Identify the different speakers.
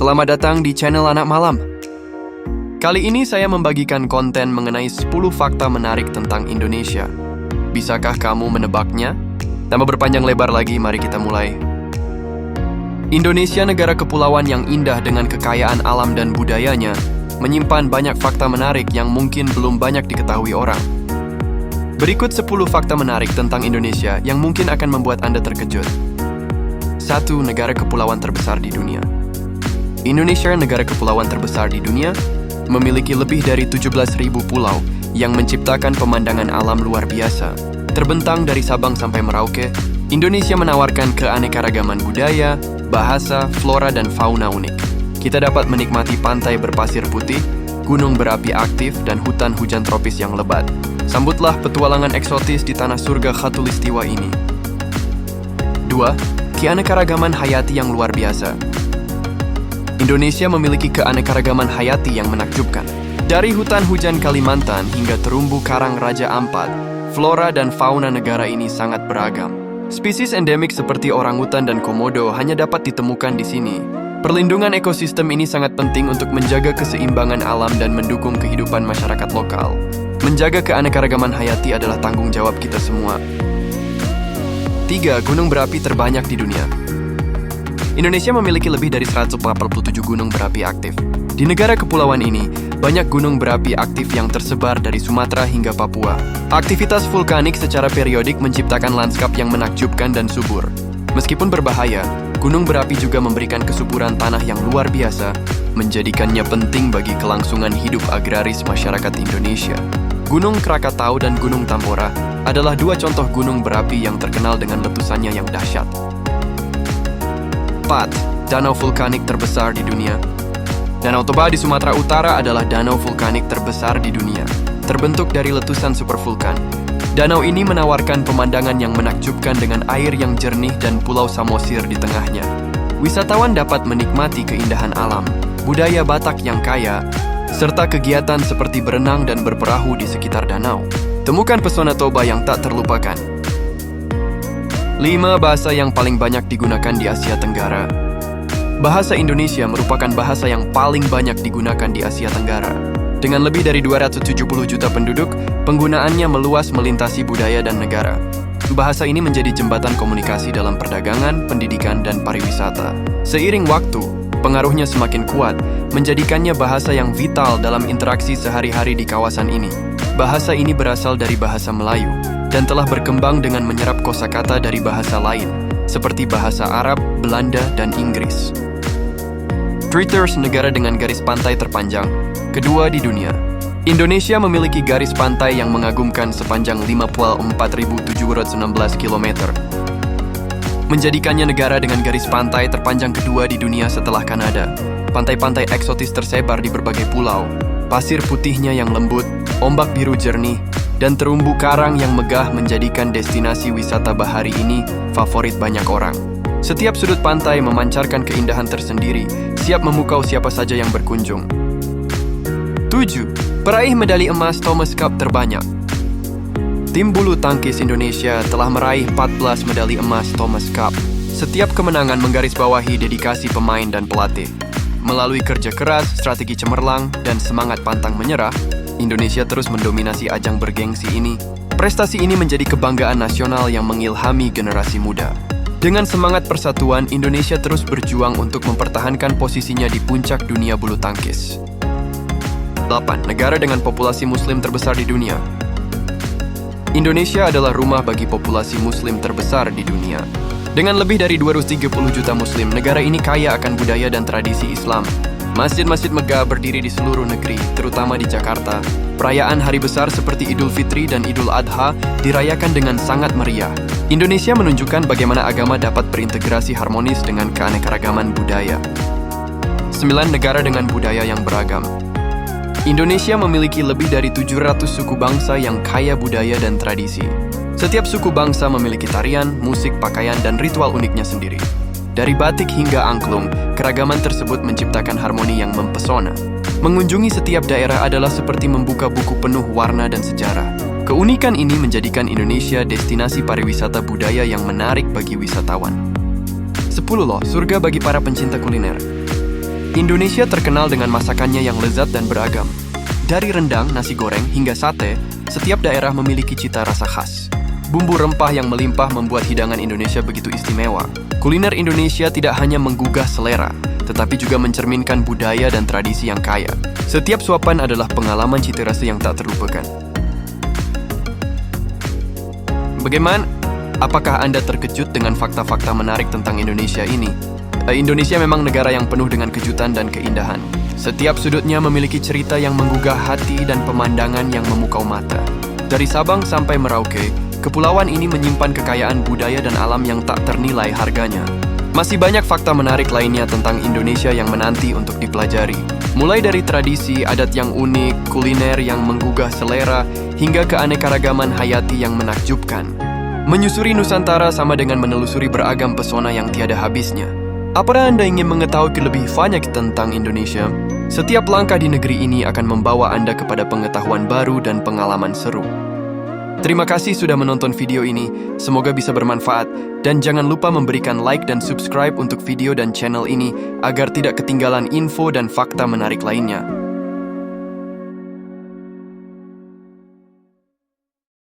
Speaker 1: Selamat datang di channel Anak Malam. Kali ini saya membagikan konten mengenai 10 fakta menarik tentang Indonesia. Bisakah kamu menebaknya? Tanpa berpanjang lebar lagi, mari kita mulai. Indonesia, negara kepulauan yang indah dengan kekayaan alam dan budayanya, menyimpan banyak fakta menarik yang mungkin belum banyak diketahui orang. Berikut 10 fakta menarik tentang Indonesia yang mungkin akan membuat Anda terkejut. 1. Negara kepulauan terbesar di dunia. Indonesia, negara kepulauan terbesar di dunia, memiliki lebih dari 17.000 pulau yang menciptakan pemandangan alam luar biasa. Terbentang dari Sabang sampai Merauke, Indonesia menawarkan keanekaragaman budaya, bahasa, flora, dan fauna unik. Kita dapat menikmati pantai berpasir putih, gunung berapi aktif, dan hutan hujan tropis yang lebat. Sambutlah petualangan eksotis di tanah surga Khatulistiwa ini. 2. Keanekaragaman hayati yang luar biasa. Indonesia memiliki keanekaragaman hayati yang menakjubkan. Dari hutan hujan Kalimantan hingga terumbu karang Raja Ampat, flora dan fauna negara ini sangat beragam. Spesies endemik seperti orangutan dan komodo hanya dapat ditemukan di sini. Perlindungan ekosistem ini sangat penting untuk menjaga keseimbangan alam dan mendukung kehidupan masyarakat lokal. Menjaga keanekaragaman hayati adalah tanggung jawab kita semua. 3. Gunung berapi terbanyak di dunia. Indonesia memiliki lebih dari 147 gunung berapi aktif. Di negara kepulauan ini, banyak gunung berapi aktif yang tersebar dari Sumatera hingga Papua. Aktivitas vulkanik secara periodik menciptakan lanskap yang menakjubkan dan subur. Meskipun berbahaya, gunung berapi juga memberikan kesuburan tanah yang luar biasa, menjadikannya penting bagi kelangsungan hidup agraris masyarakat Indonesia. Gunung Krakatau dan Gunung Tambora adalah dua contoh gunung berapi yang terkenal dengan letusannya yang dahsyat. 4. Danau vulkanik terbesar di dunia. Danau Toba di Sumatera Utara adalah danau vulkanik terbesar di dunia, terbentuk dari letusan supervulkan. Danau ini menawarkan pemandangan yang menakjubkan dengan air yang jernih dan pulau Samosir di tengahnya. Wisatawan dapat menikmati keindahan alam, budaya Batak yang kaya, serta kegiatan seperti berenang dan berperahu di sekitar danau. Temukan pesona Toba yang tak terlupakan. 5. Bahasa yang paling banyak digunakan di Asia Tenggara. Bahasa Indonesia merupakan bahasa yang paling banyak digunakan di Asia Tenggara. Dengan lebih dari 270 juta penduduk, penggunaannya meluas melintasi budaya dan negara. Bahasa ini menjadi jembatan komunikasi dalam perdagangan, pendidikan, dan pariwisata. Seiring waktu, pengaruhnya semakin kuat, menjadikannya bahasa yang vital dalam interaksi sehari-hari di kawasan ini. Bahasa ini berasal dari bahasa Melayu dan telah berkembang dengan menyerap kosakata dari bahasa lain, seperti bahasa Arab, Belanda, dan Inggris. Reuters, negara dengan garis pantai terpanjang kedua di dunia. Indonesia memiliki garis pantai yang mengagumkan sepanjang 54.719 km. Menjadikannya negara dengan garis pantai terpanjang kedua di dunia setelah Kanada. Pantai-pantai eksotis tersebar di berbagai pulau, pasir putihnya yang lembut, ombak biru jernih, dan terumbu karang yang megah menjadikan destinasi wisata bahari ini favorit banyak orang. Setiap sudut pantai memancarkan keindahan tersendiri, siap memukau siapa saja yang berkunjung. 7. Peraih medali emas Thomas Cup terbanyak. Tim bulu tangkis Indonesia telah meraih 14 medali emas Thomas Cup. Setiap kemenangan menggarisbawahi dedikasi pemain dan pelatih. Melalui kerja keras, strategi cemerlang, dan semangat pantang menyerah, Indonesia terus mendominasi ajang bergengsi ini. Prestasi ini menjadi kebanggaan nasional yang mengilhami generasi muda. Dengan semangat persatuan, Indonesia terus berjuang untuk mempertahankan posisinya di puncak dunia bulu tangkis. 8. Negara dengan populasi muslim terbesar di dunia. Indonesia adalah rumah bagi populasi muslim terbesar di dunia. Dengan lebih dari 230 juta muslim, negara ini kaya akan budaya dan tradisi Islam. Masjid-masjid megah berdiri di seluruh negeri, terutama di Jakarta. Perayaan hari besar seperti Idul Fitri dan Idul Adha dirayakan dengan sangat meriah. Indonesia menunjukkan bagaimana agama dapat berintegrasi harmonis dengan keanekaragaman budaya. 9. Negara dengan budaya yang beragam. Indonesia memiliki lebih dari 700 suku bangsa yang kaya budaya dan tradisi. Setiap suku bangsa memiliki tarian, musik, pakaian, dan ritual uniknya sendiri. Dari batik hingga angklung, keragaman tersebut menciptakan harmoni yang mempesona. Mengunjungi setiap daerah adalah seperti membuka buku penuh warna dan sejarah. Keunikan ini menjadikan Indonesia destinasi pariwisata budaya yang menarik bagi wisatawan. 10 loh, surga bagi para pencinta kuliner. Indonesia terkenal dengan masakannya yang lezat dan beragam. Dari rendang, nasi goreng, hingga sate, setiap daerah memiliki cita rasa khas. Bumbu rempah yang melimpah membuat hidangan Indonesia begitu istimewa. Kuliner Indonesia tidak hanya menggugah selera, tetapi juga mencerminkan budaya dan tradisi yang kaya. Setiap suapan adalah pengalaman cita rasa yang tak terlupakan. Bagaimana? Apakah Anda terkejut dengan fakta-fakta menarik tentang Indonesia ini? Indonesia memang negara yang penuh dengan kejutan dan keindahan. Setiap sudutnya memiliki cerita yang menggugah hati dan pemandangan yang memukau mata. Dari Sabang sampai Merauke, kepulauan ini menyimpan kekayaan budaya dan alam yang tak ternilai harganya. Masih banyak fakta menarik lainnya tentang Indonesia yang menanti untuk dipelajari. Mulai dari tradisi, adat yang unik, kuliner yang menggugah selera, hingga keanekaragaman hayati yang menakjubkan. Menyusuri Nusantara sama dengan menelusuri beragam pesona yang tiada habisnya. Apakah Anda ingin mengetahui lebih banyak tentang Indonesia? Setiap langkah di negeri ini akan membawa Anda kepada pengetahuan baru dan pengalaman seru. Terima kasih sudah menonton video ini, semoga bisa bermanfaat, dan jangan lupa memberikan like dan subscribe untuk video dan channel ini agar tidak ketinggalan info dan fakta menarik lainnya.